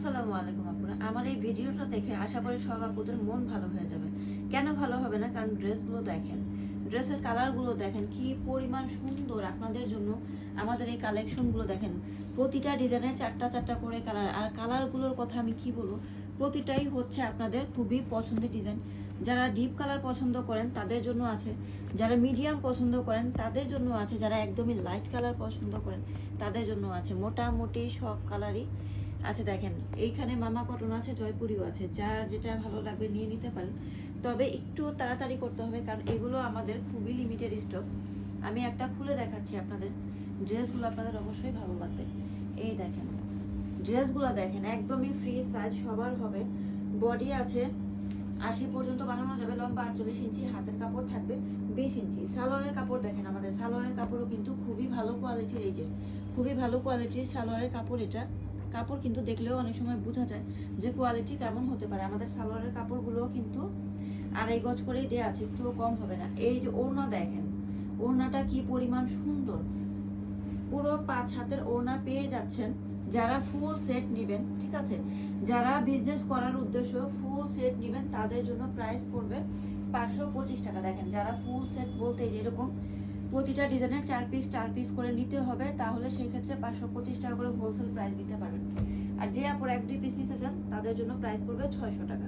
আসসালামু আলাইকুম আপুরা। আমার এই ভিডিওটা দেখে আশা করি সব আপুদের মন ভালো হয়ে যাবে। কেন ভালো হবে না? কারণ ড্রেসগুলো দেখেন, ড্রেসের কালারগুলো দেখেন কি পরিমাণ সুন্দর। আপনাদের জন্য আমাদের এই কালেকশনগুলো দেখেন, প্রতিটা ডিজাইনের চারটা চারটা করে কালার। আর কালারগুলোর কথা আমি কি বলবো, প্রতিটাই হচ্ছে আপনাদের খুবই পছন্দের ডিজাইন। যারা ডিপ কালার পছন্দ করেন তাদের জন্য আছে, যারা মিডিয়াম পছন্দ করেন তাদের জন্য আছে, যারা একদমই লাইট কালার পছন্দ করেন তাদের জন্য আছে। মোটামুটি সব কালারই আচ্ছা দেখেন, এইখানে মামা কটন আছে, জয়পুরিও আছে, যার যেটা ভালো লাগবে নিয়ে নিতে পারেন। তবে একটু তাড়াতাড়ি করতে হবে, কারণ এগুলো আমাদের খুবই লিমিটেড স্টক। আমি একটা খুলে দেখাচ্ছি আপনাদের, ড্রেসগুলো আপনাদের অবশ্যই ভালো লাগবে। এই দেখেন ড্রেসগুলো দেখেন, একদমই ফ্রি সাইজ সবার হবে। বডি আছে 80 পর্যন্ত বানানো যাবে, লম্বা 48 ইঞ্চি, হাতের কাপড় থাকবে 20 ইঞ্চি। সালোয়ারের কাপড় দেখেন, আমাদের সালোয়ারের কাপড়ও কিন্তু খুবই ভালো কোয়ালিটির। এই যে খুবই ভালো কোয়ালিটির সালোয়ারের কাপড়। এটা কাপড় কিন্তু দেখলেও অনেক সময় বোঝা যায় যে কোয়ালিটি কেমন হতে পারে। আমাদের সালোয়ারের কাপড়গুলোও কিন্তু 2.5 গজ করেই দেওয়া আছে, একটুও কম হবে না। এই যে ওড়না দেখেন, ওড়নাটা কি পরিমাণ সুন্দর, পুরো 5 হাতের ওড়না পেয়ে যাচ্ছেন। যারা ফুল সেট নেবেন, ঠিক আছে, যারা বিজনেস করার উদ্দেশ্য ফুল সেট নেবেন তাদের জন্য প্রাইস পড়বে 525 টাকা। দেখেন, যারা ফুল সেট বলতে যেরকম প্রতিটা ডিজাইনের 4 পিস 4 পিস করে নিতে হবে, তাহলে সেই ক্ষেত্রে 525 টাকা করে হোলসেল প্রাইস দিতে পারবেন। আর যে আপনারা 1-2 পিস নিতে চান তাদের জন্য প্রাইস পড়বে 600 টাকা।